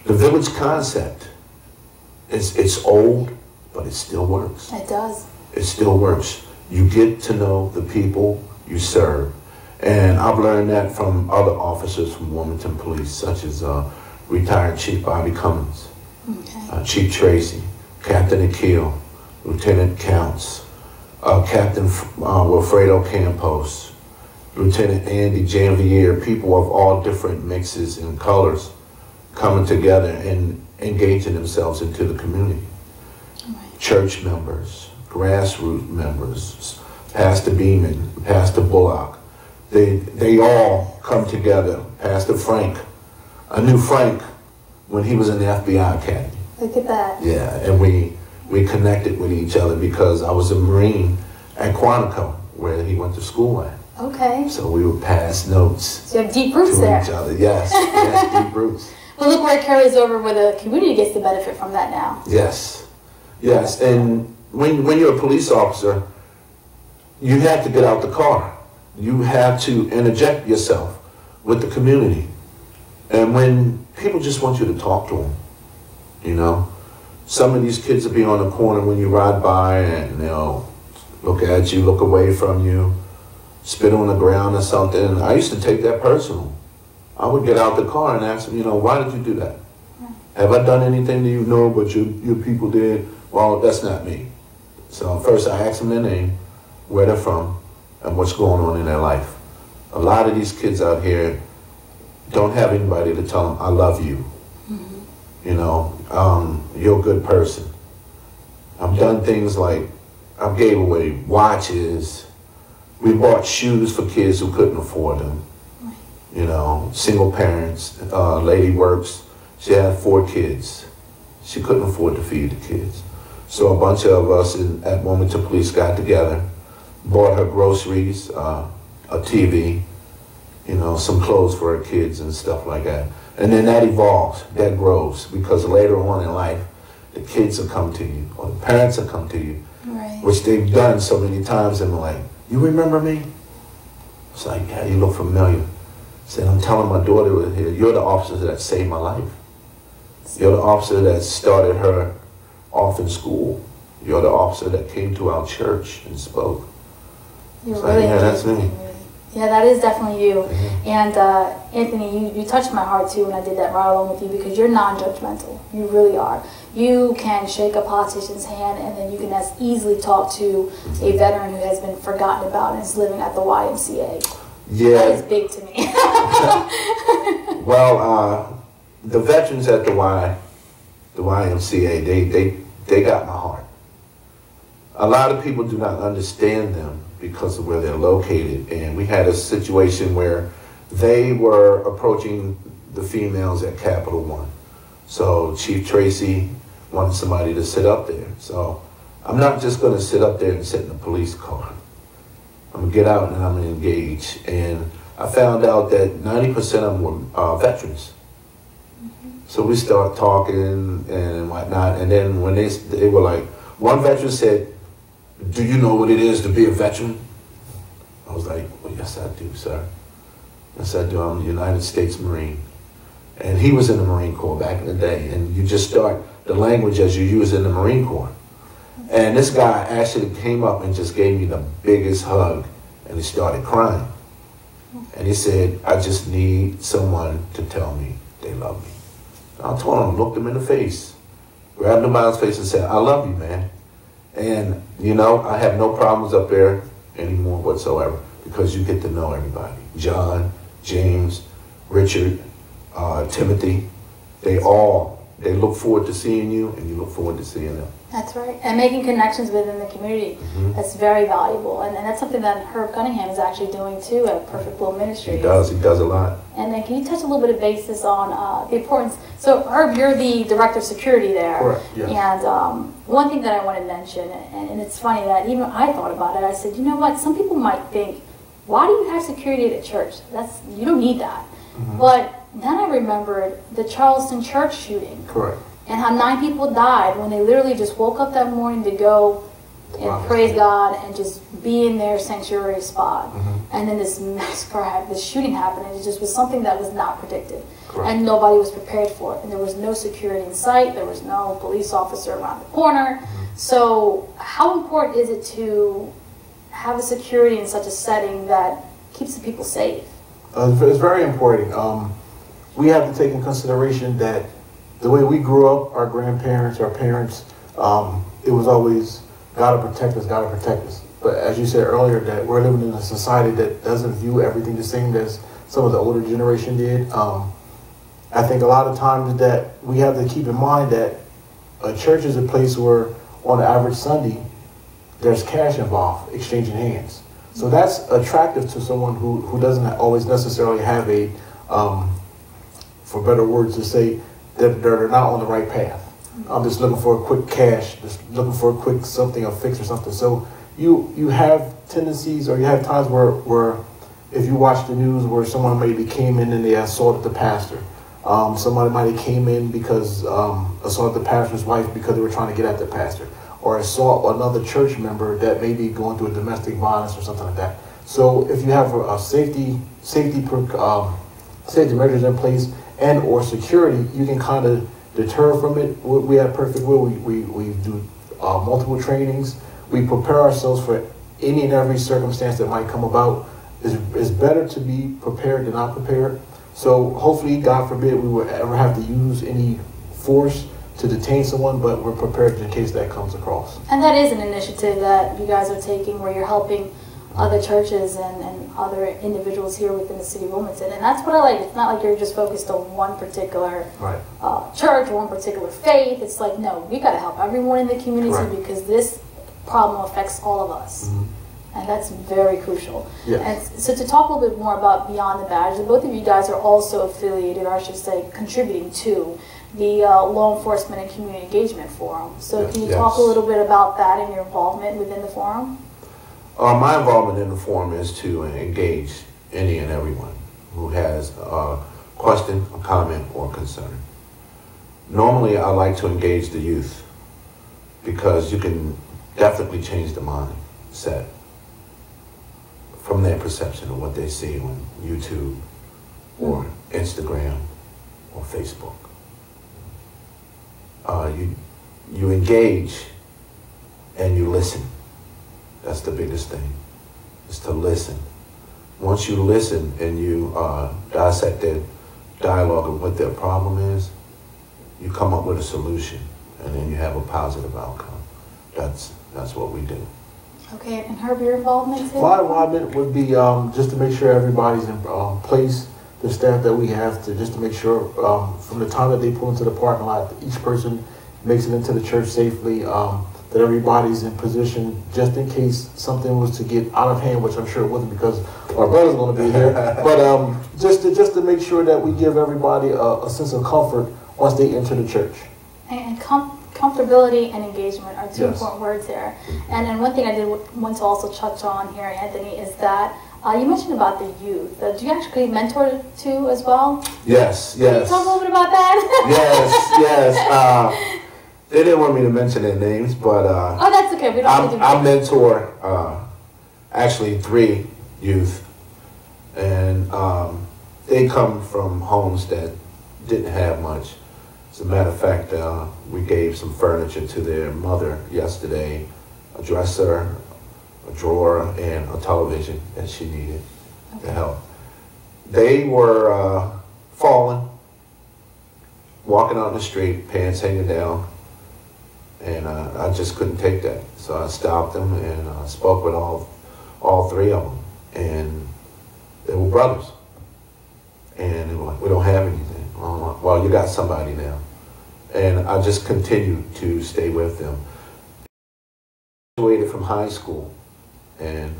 Speaker 3: the village concept, it's old, but it still works.
Speaker 1: It does.
Speaker 3: It still works. You get to know the people you serve. And I've learned that from other officers from Wilmington Police, such as retired Chief Bobby Cummins, Chief Tracy, Captain Akil, Lieutenant Counts, Captain Wilfredo Campos, Lieutenant Andy Janvier, people of all different mixes and colors coming together and engaging themselves into the community. Church members, grassroots members, Pastor Beeman, Pastor Bullock, they all come together. Pastor Frank, I knew Frank when he was in the FBI Academy.
Speaker 1: Look at that.
Speaker 3: Yeah, and we connected with each other because I was a Marine at Quantico, where he went to school at.
Speaker 1: Okay.
Speaker 3: So we would pass notes.
Speaker 1: So you have deep roots
Speaker 3: to
Speaker 1: there.
Speaker 3: each other. Yes, yes, deep roots.
Speaker 1: Well, look where it carries over, where the community gets to benefit from that now.
Speaker 3: Yes, yes, and when you're a police officer, you have to get out the car. You have to interject yourself with the community. And when people just want you to talk to them, you know, some of these kids will be on the corner when you ride by and they'll look at you, look away from you, spit on the ground or something. I used to take that personal. I would get out the car and ask them, you know, why did you do that? Have I done anything that you know but your people did? Well, that's not me. So first I ask them their name, where they're from, and what's going on in their life. A lot of these kids out here don't have anybody to tell them, I love you. You know, you're a good person. I've done things like, I gave away watches. We bought shoes for kids who couldn't afford them. You know, single parents, lady works. She had 4 kids. She couldn't afford to feed the kids. So a bunch of us at Wilmington Police got together, bought her groceries, a TV, you know, some clothes for her kids and stuff like that. And then that evolves, that grows, because later on in life, the kids will come to you, or the parents will come to you, which they've done so many times, and they're like, you remember me? It's like, yeah, you look familiar. I said, I'm telling my daughter was here, you're the officer that saved my life. You're the officer that started her off in school. You're the officer that came to our church and spoke.
Speaker 1: You're
Speaker 3: really yeah, that's me.
Speaker 1: Yeah, that is definitely you. And Anthony, you touched my heart too when I did that ride along with you, because you're non-judgmental. You really are. You can shake a politician's hand and then you can as easily talk to a veteran who has been forgotten about and is living at the YMCA.
Speaker 3: Yeah.
Speaker 1: That is big to me.
Speaker 3: Well, the veterans at the YMCA, they got my heart. A lot of people do not understand them because of where they're located, and we had a situation where they were approaching the females at Capital One. So Chief Tracy wanted somebody to sit up there. So I'm not just going to sit up there and sit in the police car. I'm going to get out and I'm going to engage. And I found out that 90% of them were veterans. So we start talking and whatnot. And then when they were like, one veteran said, "Do you know what it is to be a veteran?" I was like, "Well, yes, I do, sir." Yes, I do. I'm a United States Marine. And he was in the Marine Corps back in the day. And you just start the language as you use in the Marine Corps. And this guy actually came up and just gave me the biggest hug. And he started crying. And he said, "I just need someone to tell me they love me." I told him, looked him in the face, grabbed him by his face and said, "I love you, man. And, you know, I have no problems up there anymore whatsoever because you get to know everybody. John, James, Richard, Timothy, they look forward to seeing you and you look forward to seeing them."
Speaker 1: That's right. And making connections within the community. That's very valuable. And that's something that Herb Cunningham is actually doing too at Perfect Will Ministries.
Speaker 3: He does a lot.
Speaker 1: And then can you touch a little bit of basis on the importance? So Herb, you're the Director of Security there.
Speaker 4: Correct, yes.
Speaker 1: And one thing that I want to mention, and it's funny that even I thought about it, I said, you know what, some people might think, why do you have security at a church? You don't need that. But then I remembered the Charleston church shooting.
Speaker 4: Correct.
Speaker 1: And how 9 people died when they literally just woke up that morning to go and praise God and just be in their sanctuary spot. And then this massacre happened, this shooting happened, and it just was something that was not predicted.
Speaker 4: Correct.
Speaker 1: And nobody was prepared for it. And there was no security in sight, there was no police officer around the corner. So how important is it to have a security in such a setting that keeps the people safe?
Speaker 4: It's very important. We have to take in consideration that the way we grew up, our grandparents, our parents, it was always, gotta protect us, gotta protect us. But as you said earlier, that we're living in a society that doesn't view everything the same as some of the older generation did. I think a lot of times that we have to keep in mind that a church is a place where on an average Sunday, there's cash involved, exchanging hands. So that's attractive to someone who doesn't always necessarily have a, for better words to say, that they're not on the right path. I'm just looking for a quick cash, just looking for a quick something, a fix or something. So you have tendencies, or you have times where if you watch the news where someone maybe came in and they assaulted the pastor. Somebody might have came in because assaulted the pastor's wife because they were trying to get at the pastor, or assault another church member that may be going through a domestic violence or something like that. So if you have a safety measures in place and or security, you can kind of deter from it. We at Perfect Will, we do multiple trainings. We prepare ourselves for any and every circumstance that might come about. It's better to be prepared than not prepared. So hopefully, God forbid, we will ever have to use any force to detain someone, but we're prepared in case that comes across.
Speaker 1: And that is an initiative that you guys are taking where you're helping other churches and other individuals here within the city of Wilmington. And that's what I like. It's not like you're just focused on one particular church or one particular faith. It's like, no, we got to help everyone in the community because this problem affects all of us. And that's very crucial.
Speaker 4: Yes.
Speaker 1: And so to talk a little bit more about Beyond the Badge, both of you guys are also affiliated, or I should say contributing to the Law Enforcement and Community Engagement Forum. So can you talk a little bit about that and your involvement within the forum?
Speaker 3: My involvement in the forum is to engage any and everyone who has a question, a comment, or concern. Normally, I like to engage the youth because you can definitely change the mindset from their perception of what they see on YouTube or Instagram or Facebook. You engage and you listen. That's the biggest thing, is to listen. Once you listen and you dissect their dialogue of what their problem is, you come up with a solution, and then you have a positive outcome. That's what we do.
Speaker 1: Okay, and Herb, your involvement too?
Speaker 4: My involvement would be just to make sure everybody's in place, the staff that we have, just to make sure from the time that they pull into the parking lot, each person makes it into the church safely, that everybody's in position just in case something was to get out of hand, which I'm sure it wasn't because our brother's going to be here. But just to make sure that we give everybody a sense of comfort once they enter the church.
Speaker 1: And Comfortability and engagement are two
Speaker 3: Yes.
Speaker 1: important words here. And one thing I did want to also touch on here, Anthony, is that you mentioned about the youth. Do you actually mentor too as well?
Speaker 3: Yes,
Speaker 1: Can you
Speaker 3: yes.
Speaker 1: talk a little bit about that?
Speaker 3: Yes. They didn't want me to mention their names, but
Speaker 1: Oh, that's okay. We don't have to do
Speaker 3: I mentor actually 3 youth, and they come from homes that didn't have much. As a matter of fact, we gave some furniture to their mother yesterday, a dresser, a drawer, and a television that she needed to help. They were falling, walking on the street, pants hanging down, and I just couldn't take that. So I stopped them and spoke with all 3 of them, and they were brothers. And they were like, we don't have anything. Well, you got somebody now. And I just continued to stay with them. Graduated from high school, and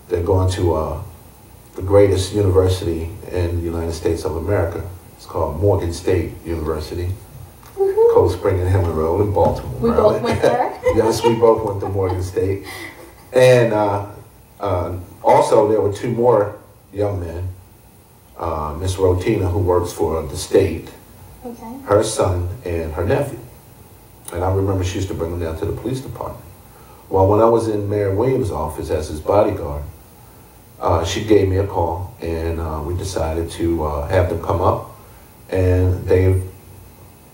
Speaker 3: they're going to the greatest university in the United States of America. It's called Morgan State University, Cold Spring and Henry Road in Baltimore.
Speaker 1: We both went there.
Speaker 3: Yes, we both went to Morgan State. And also there were 2 more young men. Miss Rotina, who works for the state,
Speaker 1: Okay.
Speaker 3: her son and her nephew. And I remember she used to bring them down to the police department. Well, when I was in Mayor Williams' office as his bodyguard, she gave me a call, and we decided to have them come up, and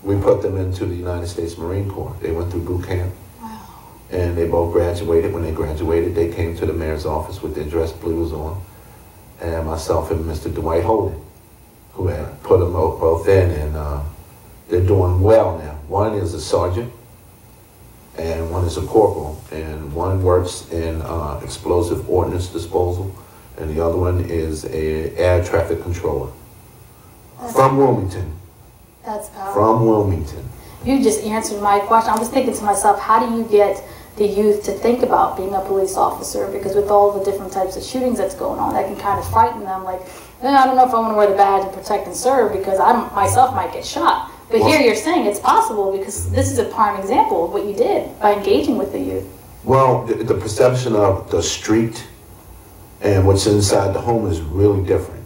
Speaker 3: we put them into the United States Marine Corps. They went through boot camp.
Speaker 1: Wow.
Speaker 3: And they both graduated. When they graduated, they came to the mayor's office with their dress blues on, and myself and Mr. Dwight Holden, who had put them both in, and they're doing well now. One is a sergeant, and one is a corporal, and one works in explosive ordnance disposal, and the other one is a air traffic controller. From Wilmington.
Speaker 1: That's powerful.
Speaker 3: From Wilmington.
Speaker 1: You just answered my question. I was thinking to myself, how do you get the youth to think about being a police officer? Because with all the different types of shootings that's going on, that can kind of frighten them. Like, I don't know if I want to wear the badge and protect and serve because I myself might get shot. But
Speaker 3: Well,
Speaker 1: here you're saying it's possible because this is a prime example of what you did by engaging with the youth.
Speaker 3: Well, the perception of the street and what's inside the home is really different.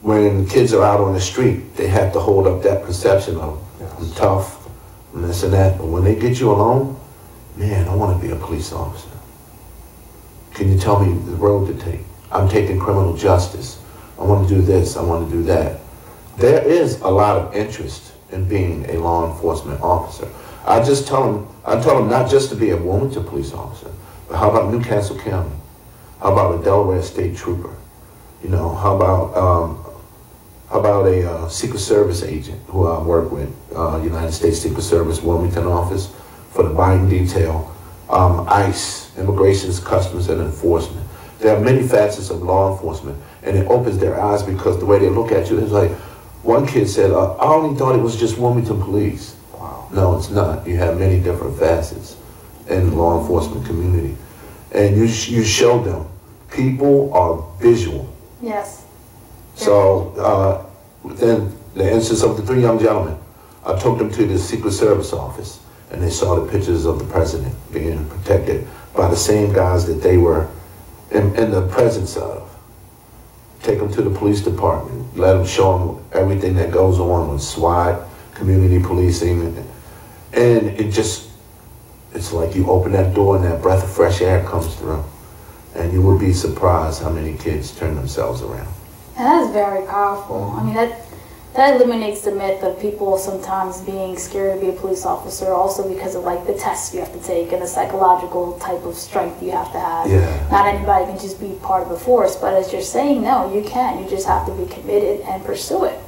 Speaker 3: When kids are out on the street, they have to hold up that perception of I'm tough and this and that. But when they get you alone, man, I want to be a police officer. Can you tell me the road to take? I'm taking criminal justice. I want to do this. I want to do that. There is a lot of interest in being a law enforcement officer. I tell them not just to be a Wilmington police officer, but how about Newcastle County? How about a Delaware state trooper? You know, how about a Secret Service agent who I work with, United States Secret Service Wilmington office for the buying detail, ICE, Immigrations, Customs and Enforcement. There are many facets of law enforcement, and it opens their eyes because the way they look at you, it's like, one kid said, I only thought it was just Wilmington Police. Wow. No, it's not. You have many different facets in the law enforcement community. And you show them. People are visual.
Speaker 1: Yes.
Speaker 3: So within the instance of the 3 young gentlemen, I took them to the Secret Service office, and they saw the pictures of the president being protected by the same guys that they were in the presence of. Take them to the police department, let them show them everything that goes on with SWAT, community policing, and it's like you open that door and that breath of fresh air comes through, and you will be surprised how many kids turn themselves around.
Speaker 1: And that is very powerful. I mean, that eliminates the myth of people sometimes being scared to be a police officer, also because of like the tests you have to take and the psychological type of strength you have to have.
Speaker 3: Yeah.
Speaker 1: Not anybody can just be part of the force, but as you're saying, no, you can. You just have to be committed and pursue it.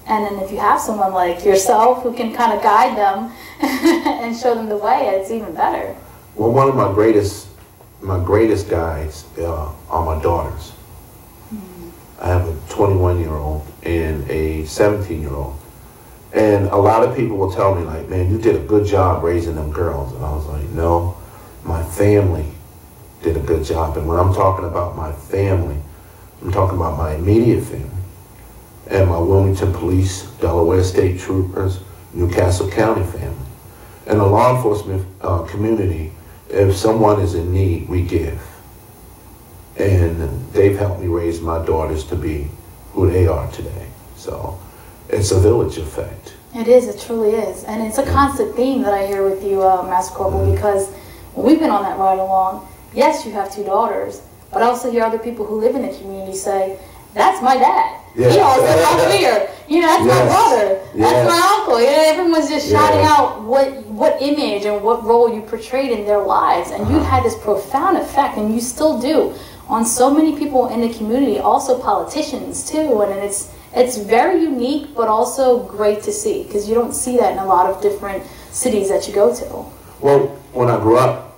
Speaker 1: And then if you have someone like yourself who can kind of guide them and show them the way, it's even better.
Speaker 3: Well, one of my greatest guides are my daughters. I have a 21-year-old and a 17-year-old. And a lot of people will tell me, like, man, you did a good job raising them girls. And I was like, no, my family did a good job. And when I'm talking about my family, I'm talking about my immediate family and my Wilmington Police, Delaware State Troopers, Newcastle County family. In the law enforcement community, if someone is in need, we give. And they've helped me raise my daughters to be who they are today. So it's a village effect.
Speaker 1: It is, it truly is. And it's a constant theme that I hear with you, Master Corporal, because we've been on that ride along. Yes, you have 2 daughters, but I also hear other people who live in the community say, that's my dad.
Speaker 3: Yes.
Speaker 1: He always said, I'm here. You know, that's my brother. That's my uncle. You know, everyone's just shouting out what image and what role you portrayed in their lives. And you had this profound effect, and you still do, on so many people in the community, also politicians too. And it's very unique, but also great to see, because you don't see that in a lot of different cities that you go to.
Speaker 3: Well, when I grew up,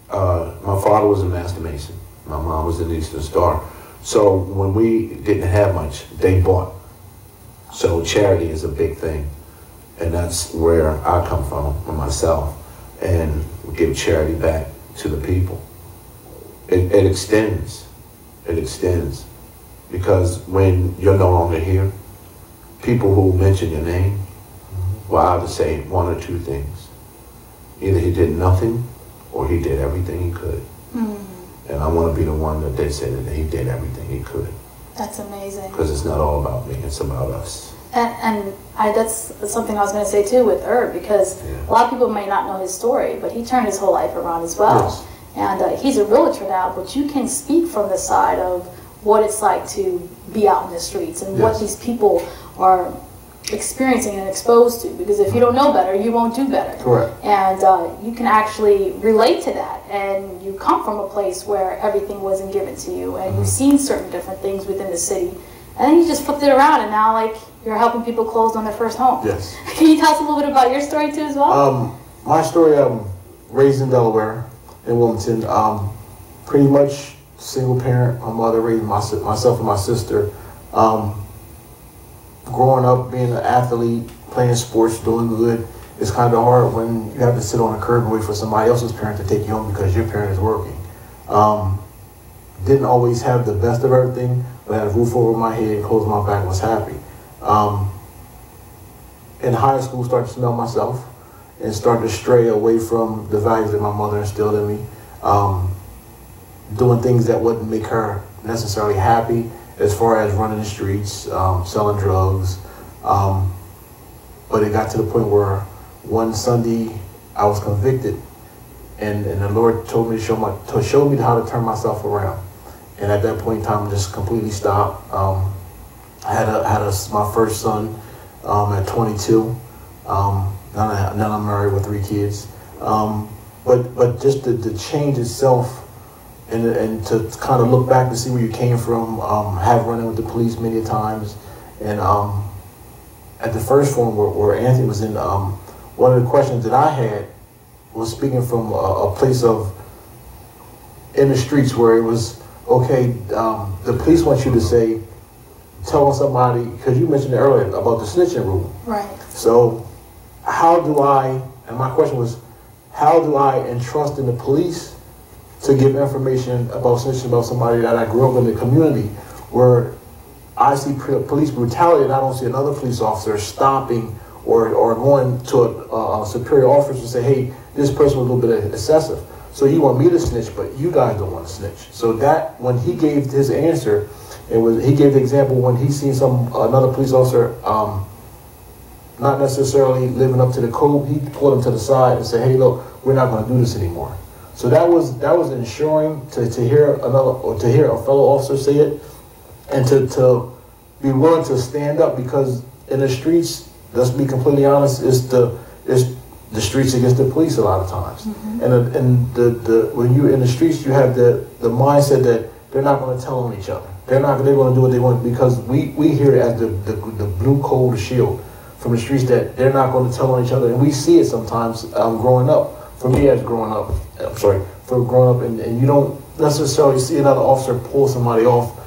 Speaker 3: my father was a master mason. My mom was an Eastern Star. So when we didn't have much, they bought. So charity is a big thing. And that's where I come from myself. And we give charity back to the people. It extends. It extends. Because when you're no longer here, people who mention your name will either say 1 or 2 things. Either he did nothing, or he did everything he could. And I want to be the one that they say that he did everything he could.
Speaker 1: That's amazing.
Speaker 3: Because it's not all about me, it's about us.
Speaker 1: And that's something I was going to say too with Herb, because a lot of people may not know his story, but he turned his whole life around as well.
Speaker 4: Yes.
Speaker 1: And he's a realtor now, but you can speak from the side of what it's like to be out in the streets and what these people are experiencing and exposed to, because if you don't know better, you won't do better.
Speaker 4: Correct.
Speaker 1: And you can actually relate to that, and you come from a place where everything wasn't given to you, and you've seen certain different things within the city, and then you just flipped it around, and now like you're helping people close on their first home.
Speaker 4: Yes.
Speaker 1: Can you tell us a little bit about your story too as well?
Speaker 4: My story, raised in Delaware, in Wilmington, pretty much single parent. My mother raised myself and my sister. Growing up, being an athlete, playing sports, doing good, it's kind of hard when you have to sit on a curb and wait for somebody else's parent to take you home because your parent is working. Didn't always have the best of everything, but had a roof over my head, clothes on my back, was happy. In high school, started to smell myself and started to stray away from the values that my mother instilled in me. Doing things that wouldn't make her necessarily happy, as far as running the streets, selling drugs. But it got to the point where one Sunday I was convicted, and the Lord told me to show me how to turn myself around. And at that point in time, I just completely stopped. I had my first son at 22. Now I'm married with 3 kids. But just the change itself, and to kind of look back to see where you came from, have run in with the police many times, and at the first forum where Anthony was in, one of the questions that I had was speaking from a place of in the streets where it was, okay, the police want you to say, tell somebody, because you mentioned it earlier about the snitching rule.
Speaker 1: Right.
Speaker 4: So how do I, and my question was, how do I entrust in the police to give information about snitching about somebody that I grew up in the community, where I see police brutality and I don't see another police officer stopping or going to a superior officer and say, hey, this person was a little bit excessive. So you want me to snitch, but you guys don't want to snitch. So that, when he gave his answer, he gave the example when he seen another police officer not necessarily living up to the code, he pulled him to the side and said, hey, look, we're not going to do this anymore. So that was ensuring to hear a fellow officer say it, and to be willing to stand up, because in the streets, let's be completely honest, it's the streets against the police a lot of times. And when you're in the streets, you have the mindset that they're not going to tell on each other. They're going to do what they want, because we hear it as the blue code shield from the streets, that they're not going to tell on each other, and we see it sometimes growing up. For me, growing up, and you don't necessarily see another officer pull somebody off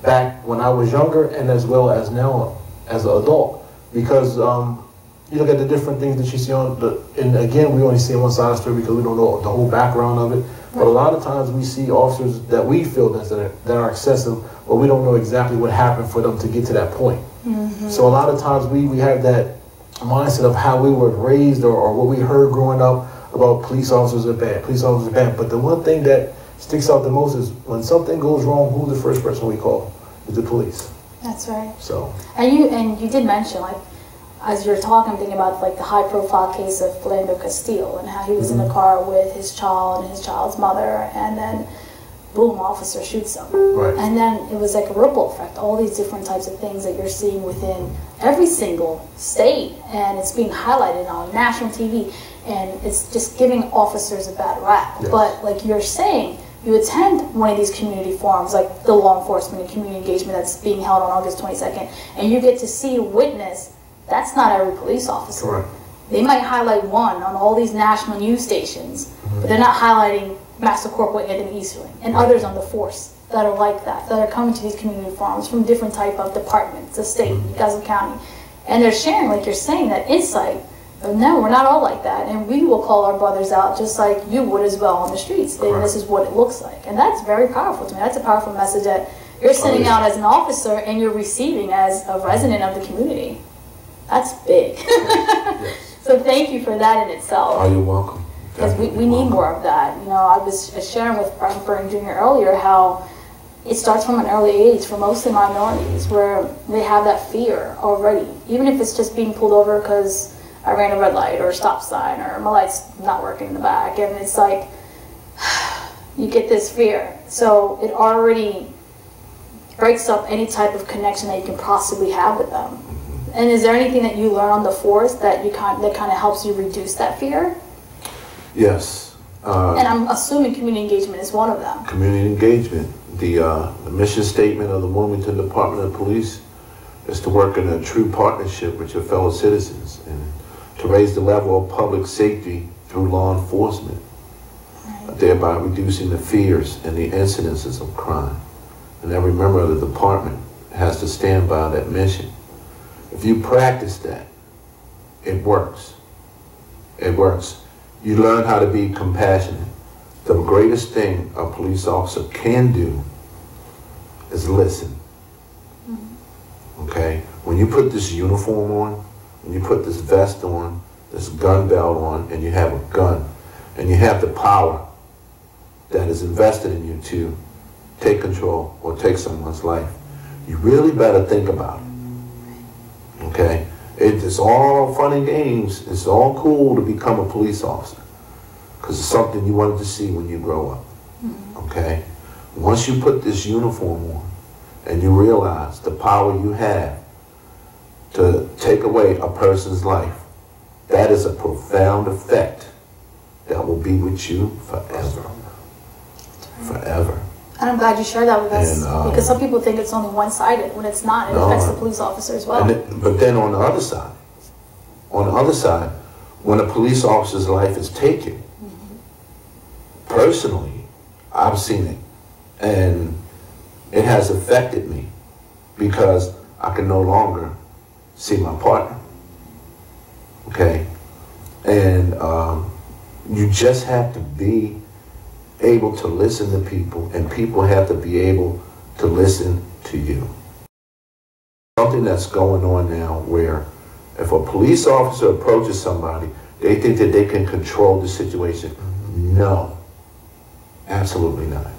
Speaker 4: back when I was younger, and as well as now as an adult, because you look at the different things that you see and again, we only see one side of the story because we don't know the whole background of it. But a lot of times we see officers that we feel that are excessive, but we don't know exactly what happened for them to get to that point. So a lot of times we have that mindset of how we were raised or what we heard growing up about police officers are bad, police officers are bad. But the one thing that sticks out the most is when something goes wrong, who's the first person we call? Is the police.
Speaker 1: That's right.
Speaker 4: So.
Speaker 1: And you did mention, like, as you're talking, I'm thinking about like the high-profile case of Philando Castile and how he was in the car with his child and his child's mother, and then boom, officer shoots him.
Speaker 4: Right.
Speaker 1: And then it was like a ripple effect. All these different types of things that you're seeing within every single state, and it's being highlighted on national TV, and it's just giving officers a bad rap.
Speaker 4: Yes.
Speaker 1: But like you're saying, you attend one of these community forums, like the law enforcement and community engagement that's being held on August 22nd, and you get to see, witness. That's not every police officer.
Speaker 4: Correct.
Speaker 1: They might highlight one on all these national news stations, but they're not highlighting Master Corporal Anthony Easterling and others on the force that are like that are coming to these community forums from different type of departments, the state, Gaza County, and they're sharing, like you're saying, that insight. But no, we're not all like that, and we will call our brothers out just like you would as well on the streets. And this is what it looks like, and that's very powerful to me. That's a powerful message that you're sending out as an officer and you're receiving as a resident of the community. That's big.
Speaker 4: Yes.
Speaker 1: So thank you for that in itself.
Speaker 3: Oh, you're welcome.
Speaker 1: Because we need more of that. You know, I was sharing with Brian Burton Jr. earlier how it starts from an early age for mostly minorities, where they have that fear already. Even if it's just being pulled over because I ran a red light or a stop sign or my light's not working in the back. And it's like, you get this fear. So it already breaks up any type of connection that you can possibly have with them. And is there anything that you learn on the force that kind of helps you reduce that fear?
Speaker 3: Yes.
Speaker 1: And I'm assuming community engagement is one of them.
Speaker 3: Community engagement. The mission statement of the Wilmington Department of Police is to work in a true partnership with your fellow citizens and to raise the level of public safety through law enforcement, thereby reducing the fears and the incidences of crime. And every member of the department has to stand by that mission. If you practice that, it works. It works. You learn how to be compassionate. The greatest thing a police officer can do is listen. Okay? When you put this uniform on, when you put this vest on, this gun belt on, and you have a gun, and you have the power that is invested in you to take control or take someone's life, you really better think about it. Okay? It's all fun and games. It's all cool to become a police officer because it's something you wanted to see when you grow up. Okay? Once you put this uniform on and you realize the power you have to take away a person's life, that is a profound effect that will be with you forever. Forever.
Speaker 1: And I'm glad you shared that with us,
Speaker 3: And,
Speaker 1: because some people think it's only one-sided when it's not. It affects the police officer as well.
Speaker 3: But then on the other side, when a police officer's life is taken, personally, I've seen it, and it has affected me because I can no longer see my partner. Okay? And you just have to be able to listen to people, and people have to be able to listen to you. Something that's going on now where if a police officer approaches somebody, they think that they can control the situation. No, absolutely not.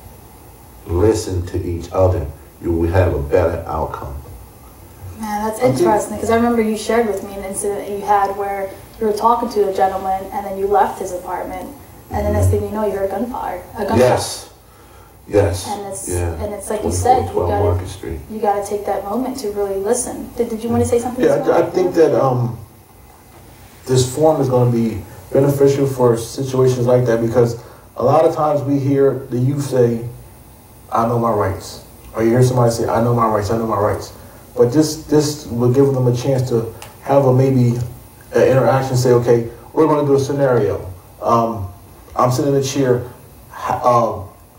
Speaker 3: Listen to each other. You will have a better outcome.
Speaker 1: Man, that's interesting, because I remember you shared with me an incident that you had where you were talking to a gentleman and then you left his apartment. And the next thing you know, you heard gunfire.
Speaker 3: Yes.
Speaker 1: And it's like you said, you gotta take that moment to really listen. Did you want to say something?
Speaker 4: Yeah, I think that this forum is going to be beneficial for situations like that, because a lot of times we hear the youth say, "I know my rights," or you hear somebody say, "I know my rights. I know my rights." But this will give them a chance to have maybe an interaction. Say, "Okay, we're going to do a scenario. I'm sitting in a chair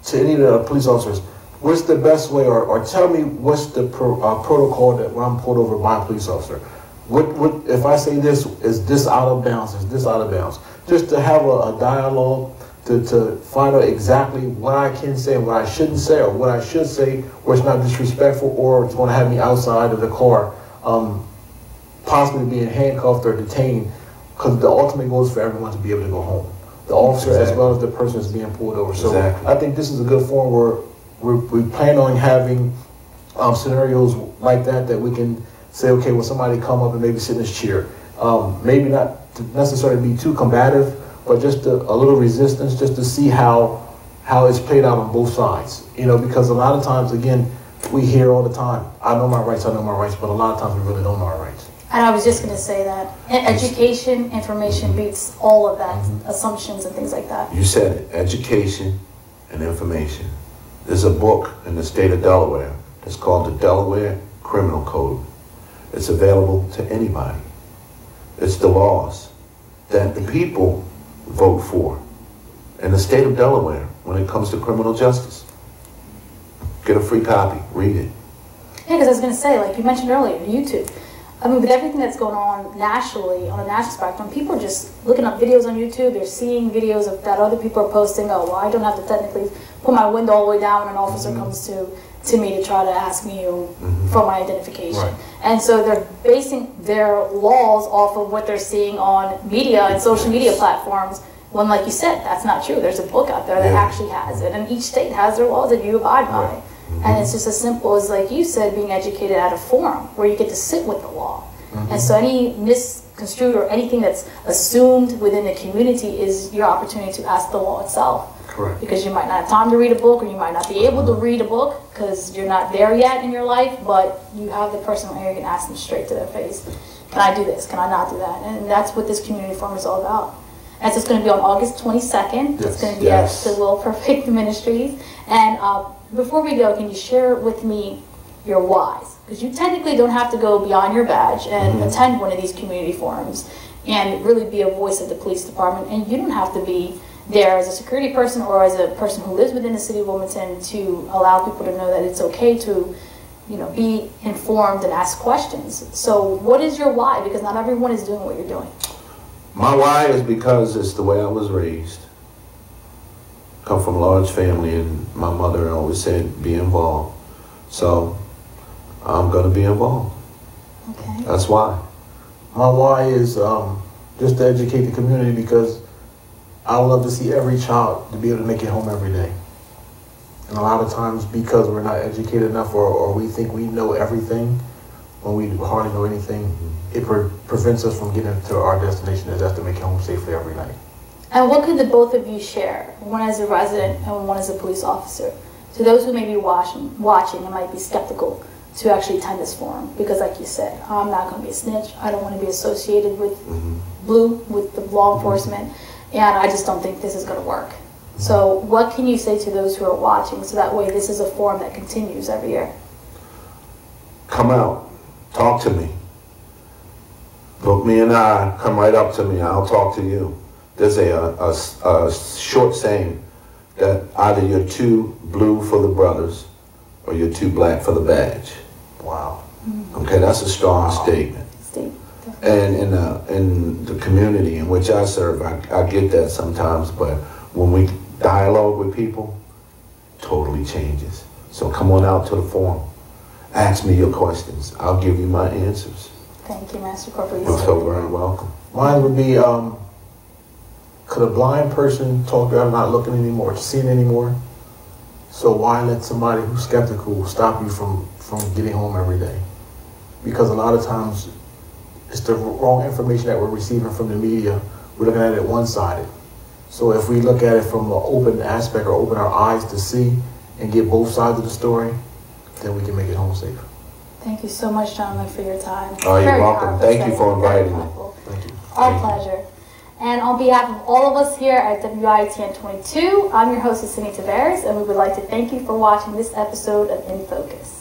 Speaker 4: to any of the police officers. What's the best way, or tell me what's the protocol that when I'm pulled over by a police officer? What if I say this, is this out of bounds? Is this out of bounds?" Just to have a dialogue to find out exactly what I can say and what I shouldn't say, or what I should say, where it's not disrespectful, or it's going to have me outside of the car possibly being handcuffed or detained, because the ultimate goal is for everyone to be able to go home. The officers as well as the person that's being pulled over. So I think this is a good forum where we plan on having scenarios like that we can say, okay, when somebody come up and maybe sit in this chair, maybe not to necessarily be too combative, but just a little resistance, just to see how it's played out on both sides. You know, because a lot of times, again, we hear all the time, I know my rights, but a lot of times we really don't know our rights.
Speaker 1: And I was just going to say that education, information beats all of that, assumptions and things like that.
Speaker 3: You said it, education and information. There's a book in the state of Delaware that's called the Delaware Criminal Code. It's available to anybody. It's the laws that the people vote for in the state of Delaware when it comes to criminal justice. Get a free copy, read it.
Speaker 1: Yeah, because I was going to say, like you mentioned earlier, YouTube. I mean, with everything that's going on nationally, on a national spectrum, people are just looking up videos on YouTube. They're seeing videos of that other people are posting. Oh, well, I don't have to technically put my window all the way down when an officer comes to me to try to ask me for my identification. Right. And so they're basing their laws off of what they're seeing on media and social media platforms. When, like you said, that's not true. There's a book out there that actually has it. And each state has their laws that you abide by. Right. And it's just as simple as, like you said, being educated at a forum where you get to sit with the law. And so any misconstrued or anything that's assumed within the community is your opportunity to ask the law itself.
Speaker 3: Correct.
Speaker 1: Because you might not have time to read a book, or you might not be able to read a book because you're not there yet in your life, but you have the person where you can ask them straight to their face, can I do this? Can I not do that? And that's what this community forum is all about. And so it's going to be on August 22nd. It's going to be at the Perfect Ministries. And before we go, can you share with me your whys? Because you technically don't have to go beyond your badge and attend one of these community forums and really be a voice of the police department. And you don't have to be there as a security person or as a person who lives within the city of Wilmington to allow people to know that it's okay to, you know, be informed and ask questions. So what is your why? Because not everyone is doing what you're doing.
Speaker 3: My why is because it's the way I was raised. Come from a large family, and my mother always said, be involved. So I'm going to be involved.
Speaker 1: Okay.
Speaker 3: That's why.
Speaker 4: My why is just to educate the community, because I would love to see every child to be able to make it home every day. And a lot of times, because we're not educated enough, or we think we know everything when we hardly know anything, it prevents us from getting to our destination, and that's to make it home safely every night.
Speaker 1: And what could the both of you share, one as a resident and one as a police officer, to those who may be watching and might be skeptical to actually attend this forum? Because like you said, I'm not going to be a snitch. I don't want to be associated with with the law enforcement, and I just don't think this is going to work. So what can you say to those who are watching, so that way this is a forum that continues every year?
Speaker 3: Come out. Talk to me. Book me and come right up to me. I'll talk to you. There's a short saying that either you're too blue for the brothers or you're too black for the badge.
Speaker 4: Wow.
Speaker 3: Okay, that's a strong statement. And in the community in which I serve, I get that sometimes, but when we dialogue with people, totally changes. So come on out to the forum. Ask me your questions. I'll give you my answers.
Speaker 1: Thank you, Master Corporal.
Speaker 3: You're so very welcome.
Speaker 4: Mine would be, could a blind person talk about not looking anymore, seeing anymore? So why let somebody who's skeptical stop you from getting home every day? Because a lot of times it's the wrong information that we're receiving from the media. We're looking at it one-sided. So if we look at it from an open aspect, or open our eyes to see and get both sides of the story, then we can make it home safe.
Speaker 1: Thank you so much, gentlemen, for your time.
Speaker 3: Oh, you're welcome. Thank you for inviting me.
Speaker 4: Thank you.
Speaker 1: Our pleasure. And on behalf of all of us here at WITN 22, I'm your hostess, Cindy Tavares, and we would like to thank you for watching this episode of In Focus.